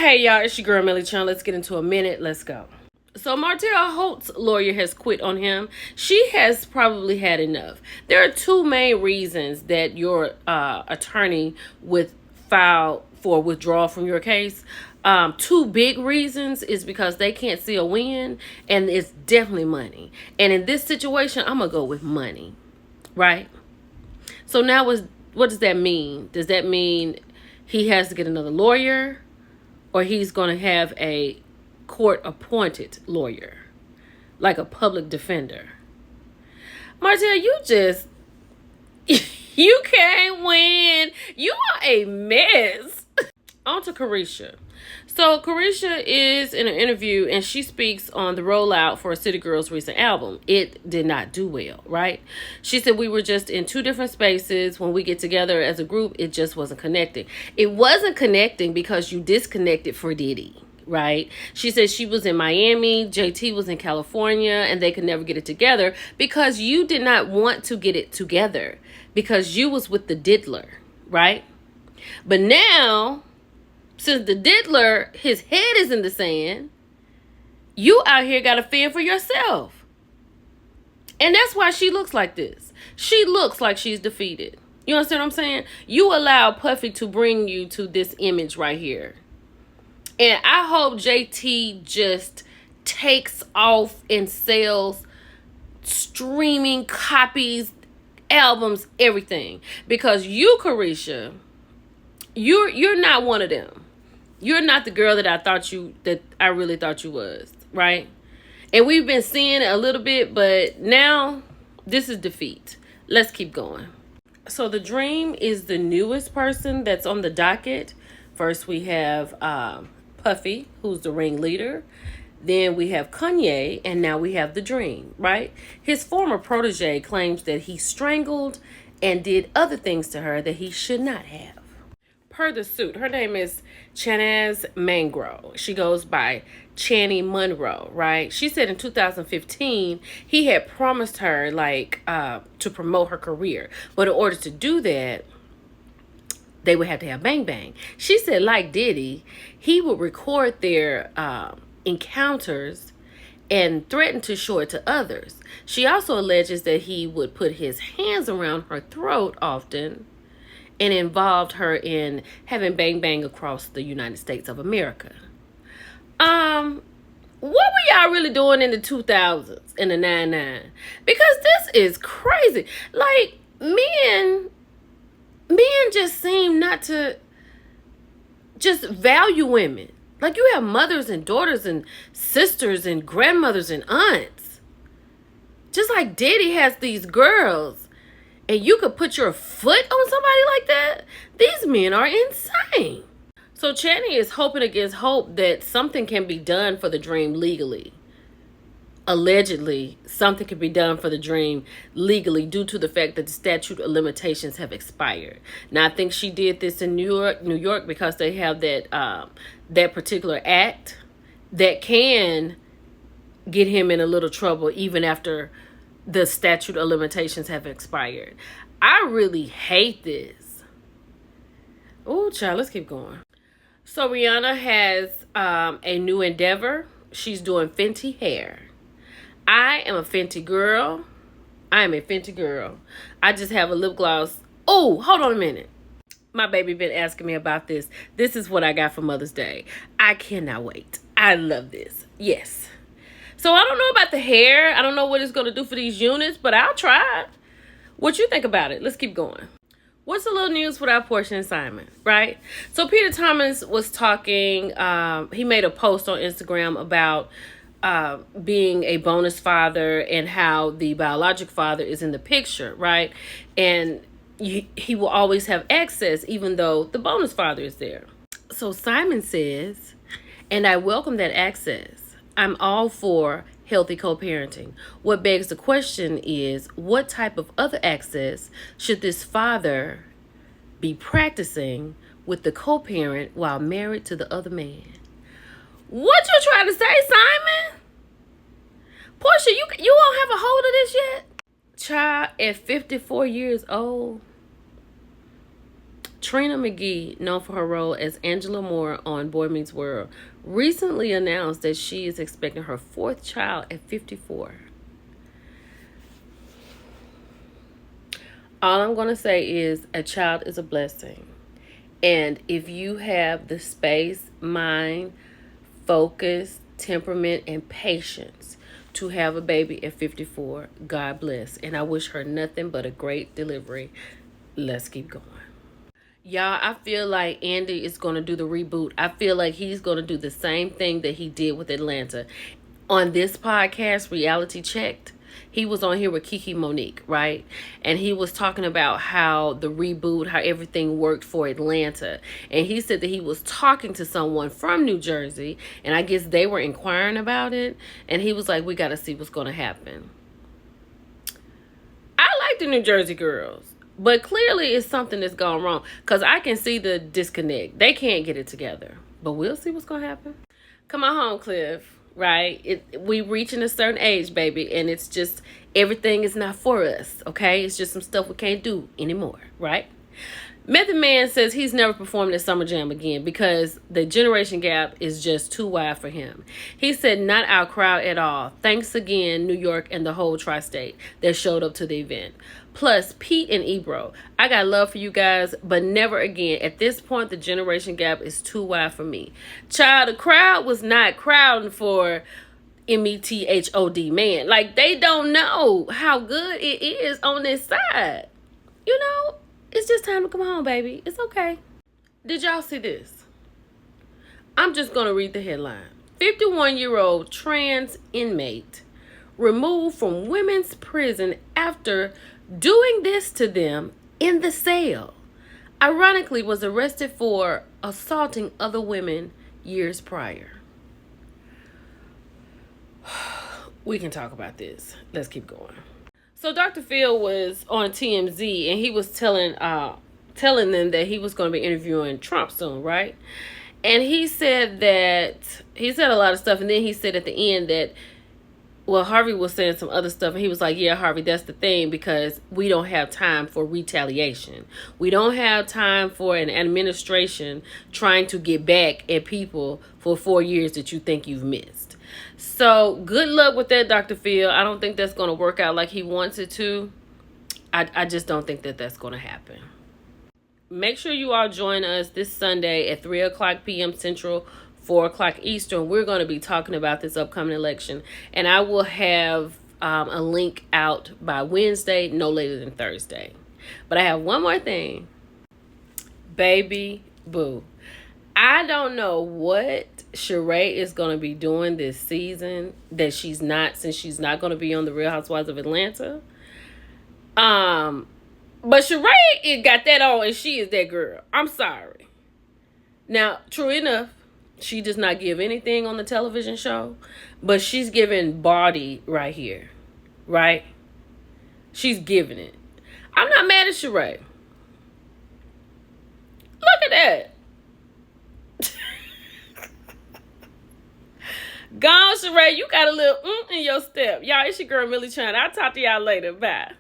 Hey y'all, it's your girl Millie Chan. Let's get into a minute. Let's go. So Martel Holt's lawyer has quit on him. She has probably had enough. There are two main reasons that your attorney would file for withdrawal from your case. Two big reasons is because they can't see a win, and it's definitely money. And in this situation, I'm gonna go with money, right? So now, what does that mean? Does that mean he has to get another lawyer, or he's going to have a court-appointed lawyer, like a public defender? Martel, you can't win. You are a mess. On to Karisha. So Karisha is in an interview and she speaks on the rollout for City Girls' recent album. It did not do well, right? She said we were just in two different spaces. When we get together as a group, it just wasn't connecting. It wasn't connecting because you disconnected for Diddy, right? She said she was in Miami, JT was in California, and they could never get it together because you did not want to get it together because you was with the diddler, right? But now, since the diddler, his head is in the sand, you out here got to fend for yourself. And that's why she looks like this. She looks like she's defeated. You understand what I'm saying? You allow Puffy to bring you to this image right here. And I hope JT just takes off and sells streaming copies, albums, everything. Because you, Karisha, you're not one of them. You're not the girl that I really thought you was, right? And we've been seeing it a little bit, but now this is defeat. Let's keep going. So The Dream is the newest person that's on the docket. First we have Puffy, who's the ringleader. Then we have Kanye, and now we have The Dream, right? His former protege claims that he strangled and did other things to her that he should not have. Per the suit, her name is Chanaz Mangro. She goes by Channy Monroe, right? She said in 2015, he had promised her to promote her career. But in order to do that, they would have to have bang bang. She said, like Diddy, he would record their encounters and threaten to show it to others. She also alleges that he would put his hands around her throat often and involved her in having bang bang across the United States of America. What were y'all really doing in the 2000s, in the 99? Because this is crazy. Like, men just seem not to just value women. Like, you have mothers and daughters and sisters and grandmothers and aunts. Just like Diddy has these girls. And you could put your foot on somebody like that? These men are insane. So Channy is hoping against hope that something can be done for The Dream legally. Allegedly, something can be done for The Dream legally due to the fact that the statute of limitations have expired. Now, I think she did this in New York because they have that particular act that can get him in a little trouble even after the statute of limitations have expired. I really hate this. Oh, child, let's keep going. So Rihanna has a new endeavor. She's doing Fenty hair. I am a Fenty girl. I just have a lip gloss. Oh, hold on a minute. My baby been asking me about this. This is what I got for Mother's Day. I cannot wait. I love this. Yes. So I don't know about the hair. I don't know what it's going to do for these units, but I'll try. What you think about it? Let's keep going. What's a little news without Portia and Simon, right? So Peter Thomas was talking. He made a post on Instagram about being a bonus father and how the biologic father is in the picture, right? And he will always have access even though the bonus father is there. So Simon says, and I welcome that access. I'm all for healthy co-parenting. What begs the question is, what type of other access should this father be practicing with the co-parent while married to the other man? What you trying to say, Simon? Portia, you won't have a hold of this yet? Child, at 54 years old, Trina McGee, known for her role as Angela Moore on Boy Meets World, recently announced that she is expecting her fourth child at 54. All I'm going to say is a child is a blessing. And if you have the space, mind, focus, temperament, and patience to have a baby at 54, God bless. And I wish her nothing but a great delivery. Let's keep going. Y'all, I feel like Andy is going to do the reboot. I feel like he's going to do the same thing that he did with Atlanta. On this podcast, Reality Checked, he was on here with Kiki Monique, right? And he was talking about how the reboot, how everything worked for Atlanta. And he said that he was talking to someone from New Jersey, and I guess they were inquiring about it. And he was like, we got to see what's going to happen. I like the New Jersey girls. But clearly it's something that's gone wrong. Because I can see the disconnect. They can't get it together. But we'll see what's going to happen. Come on home, Cliff. Right? We reaching a certain age, baby. And it's just, everything is not for us. Okay? It's just some stuff we can't do anymore. Right? Method Man says he's never performed at Summer Jam again because the generation gap is just too wide for him. He said, not our crowd at all. Thanks again, New York and the whole tri-state that showed up to the event. Plus, Pete and Ebro, I got love for you guys, but never again. At this point, the generation gap is too wide for me. Child, the crowd was not crowding for METHOD, man. Like, they don't know how good it is on this side. You know? It's just time to come home, baby. It's okay. Did y'all see this? I'm just going to read the headline. 51-year-old trans inmate removed from women's prison after doing this to them in the cell. Ironically, was arrested for assaulting other women years prior. We can talk about this. Let's keep going. So Dr. Phil was on TMZ and he was telling them that he was going to be interviewing Trump soon, right? And he said a lot of stuff, and then he said at the end that, well, Harvey was saying some other stuff, and he was like, yeah, Harvey, that's the thing, because we don't have time for retaliation. We don't have time for an administration trying to get back at people for 4 years that you think you've missed. So good luck with that, Dr. Phil. I don't think that's going to work out like he wants it to. I just don't think that that's going to happen. Make sure you all join us this Sunday at 3 o'clock p.m. Central, 4 o'clock Eastern. We're going to be talking about this upcoming election. And I will have a link out by Wednesday, no later than Thursday. But I have one more thing. Baby boo. I don't know what Shereé is going to be doing this season since she's not going to be on the Real Housewives of Atlanta. But Shereé got that on, and she is that girl. I'm sorry. Now, true enough, she does not give anything on the television show, but she's giving body right here, right? She's giving it. I'm not mad at Shereé. Look at that. Gone, Shereé. You got a little in your step. Y'all, it's your girl, Millie China. I'll talk to y'all later. Bye.